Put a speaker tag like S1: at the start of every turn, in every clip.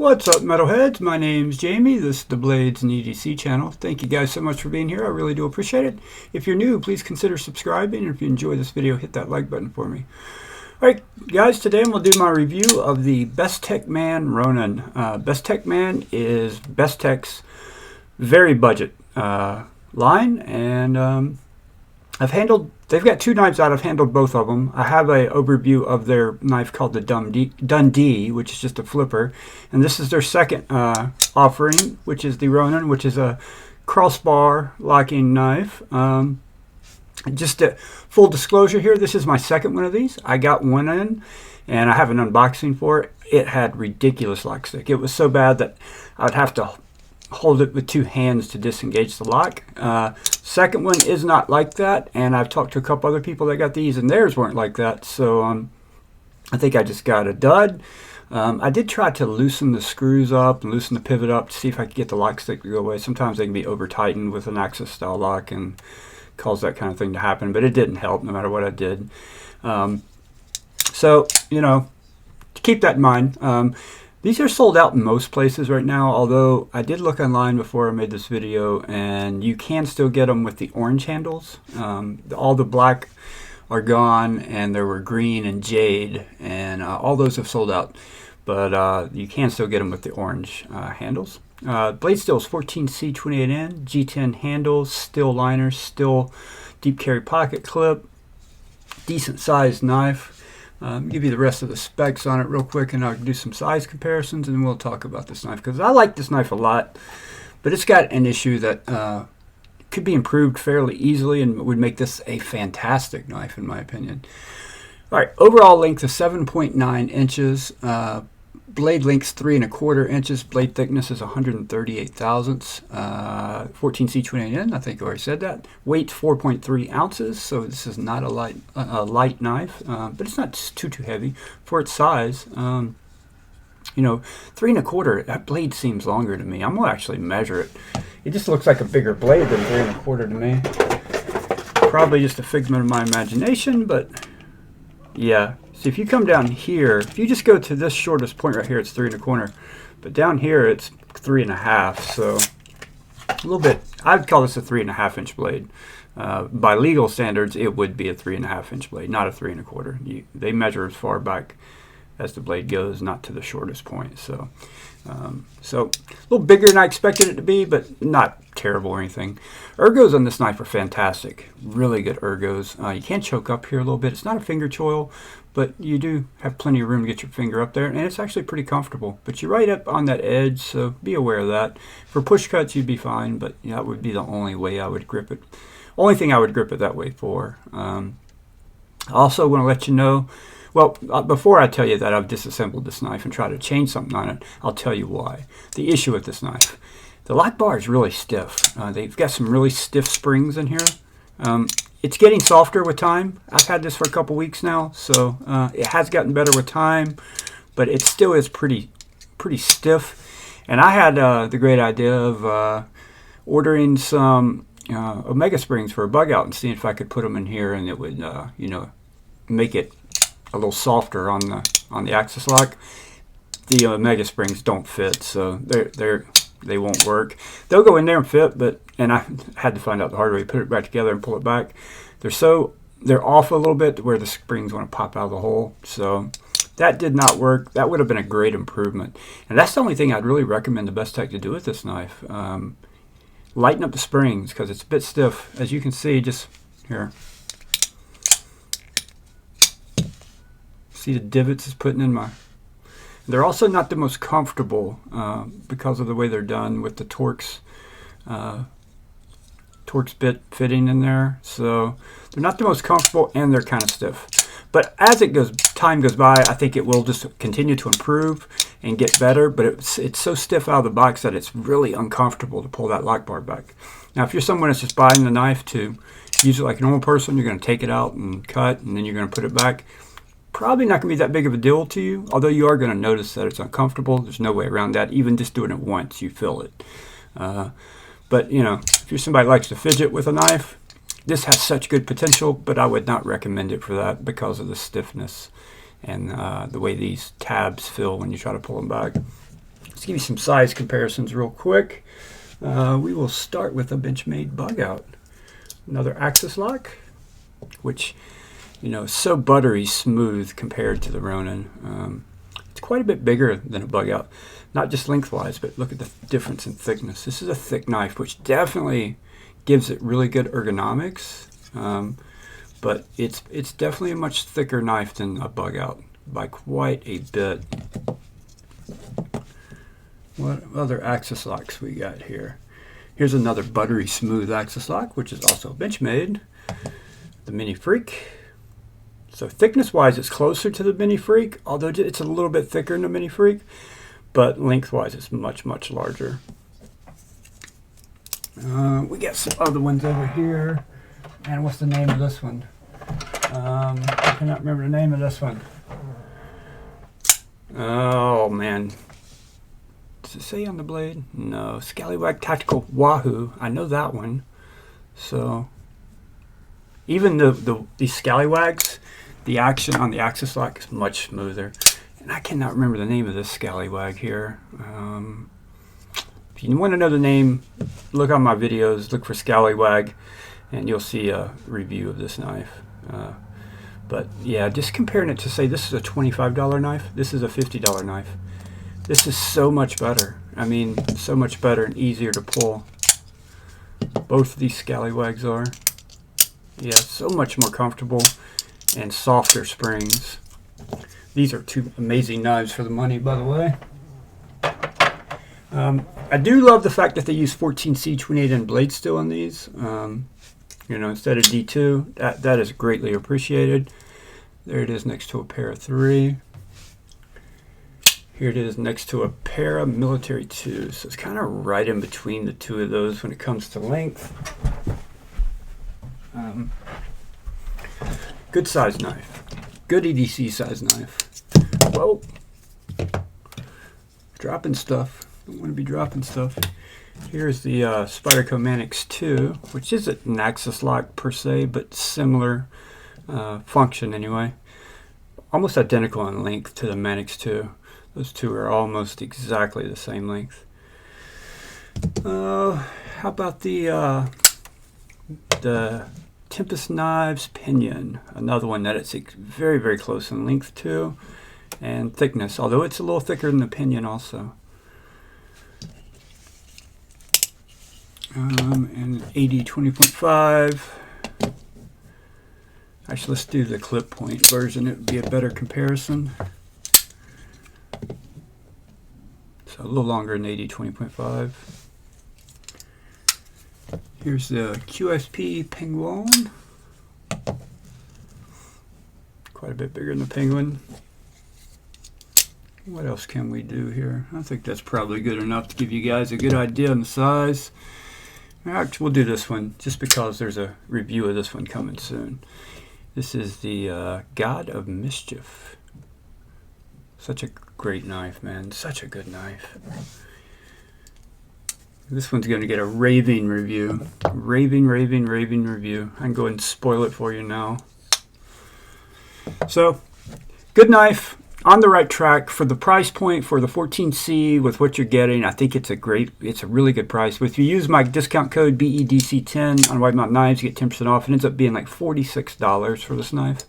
S1: What's up, metalheads? My name's Jamie. This is the Blades and EDC channel. Thank you guys so much for being here. I really do appreciate it. If you're new, please consider subscribing. And if you enjoy this video, hit that like button for me. Alright guys, today I'm going to do my review of the Bestechman Ronin. Bestechman is Bestech's very budget line, and they've got two knives out. I've handled both of them. I have an overview of their knife called the Dundee, which is just a flipper. And this is their second offering, which is the Ronan, which is a crossbar locking knife. Just a full disclosure here, this is my second one of these. I got one in, and I have an unboxing for it. It had ridiculous lock stick. It was so bad that I'd have to hold it with two hands to disengage the lock. Second one is not like that, and I've talked to a couple other people that got these, and theirs weren't like that. So I think I just got a dud. I did try to loosen the screws up and loosen the pivot up to see if I could get the lock stick to go away. Sometimes they can be over tightened with an Axis style lock and cause that kind of thing to happen, but it didn't help no matter what I did. So, you know, to keep that in mind. These are sold out in most places right now, although I did look online before I made this video, and you can still get them with the orange handles. All the black are gone, and there were green and jade, and all those have sold out. But you can still get them with the orange handles. Blade steel is 14C 28N, G10 handles, steel liners, steel deep carry pocket clip, decent sized knife. Give you the rest of the specs on it real quick, and I'll do some size comparisons, and then we'll talk about this knife, because I like this knife a lot, but it's got an issue that could be improved fairly easily and would make this a fantastic knife in my opinion. Alright, overall length is 7.9 inches, blade length 3 1/4 inches, blade thickness is 138 thousandths, 14C 28N, I think I already said that. Weight 4.3 ounces, so this is not a light knife, but it's not too heavy for its size. You know, 3 1/4, that blade seems longer to me. I'm going to actually measure it. It just looks like a bigger blade than 3 1/4 to me. Probably just a figment of my imagination, but yeah. So if you come down here, if you just go to this shortest point right here, it's 3 1/4, but down here it's 3 1/2. So a little bit. I'd call this a 3 1/2 inch blade. By legal standards, it would be a 3 1/2 inch blade, not a 3 1/4. They measure as far back as the blade goes, not to the shortest point. So, so a little bigger than I expected it to be, but not terrible or anything. Ergos on this knife are fantastic. Really good ergos. You can choke up here a little bit. It's not a finger choil, but you do have plenty of room to get your finger up there, and it's actually pretty comfortable. But you're right up on that edge, so be aware of that. For push cuts, you'd be fine, but yeah, that would be the only way I would grip it. Only thing I would grip it that way for. I also want to let you know, well, before I tell you that I've disassembled this knife and try to change something on it, I'll tell you why. The issue with this knife. The lock bar is really stiff. They've got some really stiff springs in here. It's getting softer with time. I've had this for a couple weeks now, so it has gotten better with time, but it still is pretty stiff. And I had the great idea of ordering some Omega springs for a bug out and seeing if I could put them in here, and it would you know, make it a little softer on the Axis lock. The Omega springs don't fit, so they won't work. They'll go in there and fit, and I had to find out the hard way. Put it back together and pull it back. They're off a little bit to where the springs want to pop out of the hole. So that did not work. That would have been a great improvement. And that's the only thing I'd really recommend the Bestech to do with this knife. Lighten up the springs, because it's a bit stiff. As you can see, just here. See the divots it's putting in my... They're also not the most comfortable because of the way they're done with the Torx bit fitting in there. So they're not the most comfortable, and they're kind of stiff. But as time goes by, I think it will just continue to improve and get better. But it's so stiff out of the box that it's really uncomfortable to pull that lock bar back. Now, if you're someone that's just buying the knife to use it like a normal person, you're going to take it out and cut, and then you're going to put it back. Probably not going to be that big of a deal to you, although you are going to notice that it's uncomfortable. There's no way around that. Even just doing it once, you feel it. But, you know, if you're somebody that likes to fidget with a knife, this has such good potential, but I would not recommend it for that because of the stiffness and the way these tabs feel when you try to pull them back. Let's give you some size comparisons real quick. We will start with a Benchmade bug out. Another axis lock, which, you know, is so buttery smooth compared to the Ronin. It's quite a bit bigger than a bug out, not just lengthwise, but look at the difference in thickness. This is a thick knife, which definitely gives it really good ergonomics, but it's definitely a much thicker knife than a bug out by quite a bit. What other axis locks we got here? Here's another buttery smooth axis lock, which is also Benchmade, the Mini Freak. So thickness wise, it's closer to the Mini Freak, although it's a little bit thicker than the Mini Freak, but lengthwise it's much, much larger. We got some other ones over here. And what's the name of this one? I cannot remember the name of this one. Oh man. Does it say on the blade? No. Scallywag Tactical Wahoo. I know that one. So even these Scallywags, the action on the axis lock is much smoother. And I cannot remember the name of this Scallywag here. If you want to know the name, look on my videos, look for Scallywag, and you'll see a review of this knife. But yeah, just comparing it to, say, this is a $25 knife, this is a $50 knife. This is so much better. I mean, so much better and easier to pull. Both of these Scallywags are. Yeah, so much more comfortable and softer springs. These are two amazing knives for the money, by the way. I do love the fact that they use 14C 28N blade steel on these. You know, instead of D2, that is greatly appreciated. There it is next to a Para 3. Here it is next to a Para Military 2. So it's kind of right in between the two of those when it comes to length. Good size knife. Good EDC size knife. Whoa. Dropping stuff. Don't want to be dropping stuff. Here's the Spyderco Manix 2, which isn't an axis lock per se, but similar function anyway. Almost identical in length to the Manix 2. Those two are almost exactly the same length. How about the Tempest Knives Pinion? Another one that it's very, very close in length to and thickness, although it's a little thicker than the Pinion also. And AD 20.5. Actually, let's do the clip point version. It would be a better comparison. So a little longer than AD 20.5. Here's the QSP Penguin. Quite a bit bigger than the Penguin. What else can we do here? I think that's probably good enough to give you guys a good idea on the size. Actually, we'll do this one just because there's a review of this one coming soon. This is the God of Mischief. Such a great knife, man. Such a good knife. This one's going to get a raving review. Raving review. I can go ahead and spoil it for you now. So, good knife. On the right track for the price point for the 14C with what you're getting. I think it's a really good price. If you use my discount code BEDC10 on White Mountain Knives, you get 10% off. It ends up being like $46 for this knife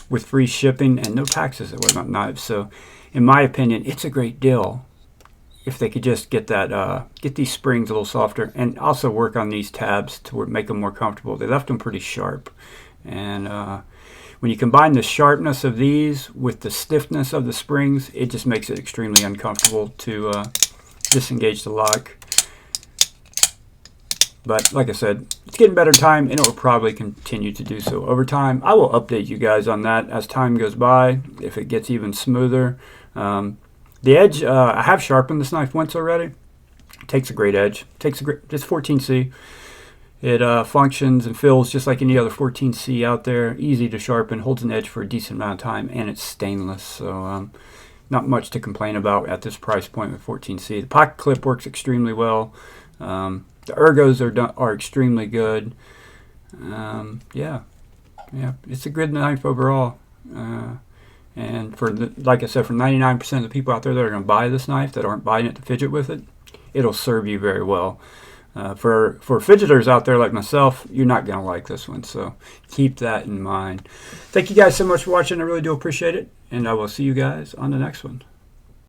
S1: with free shipping and no taxes at White Mountain Knives. So, in my opinion, it's a great deal. If they could just get that, get these springs a little softer, and also work on these tabs to make them more comfortable. They left them pretty sharp, and when you combine the sharpness of these with the stiffness of the springs, it just makes it extremely uncomfortable to disengage the lock. But like I said, it's getting better time, and it will probably continue to do so over time. I will update you guys on that as time goes by, if it gets even smoother. The edge, I have sharpened this knife once already. It takes a great edge. It's 14C. It functions and feels just like any other 14C out there. Easy to sharpen, holds an edge for a decent amount of time, and it's stainless. So not much to complain about at this price point with 14C. The pocket clip works extremely well. The ergos are extremely good. Yeah, it's a good knife overall. And And for like I said, for 99% of the people out there that are going to buy this knife that aren't buying it to fidget with it, it'll serve you very well. For fidgeters out there like myself, you're not going to like this one, so keep that in mind. Thank you guys so much for watching. I really do appreciate it, and I will see you guys on the next one.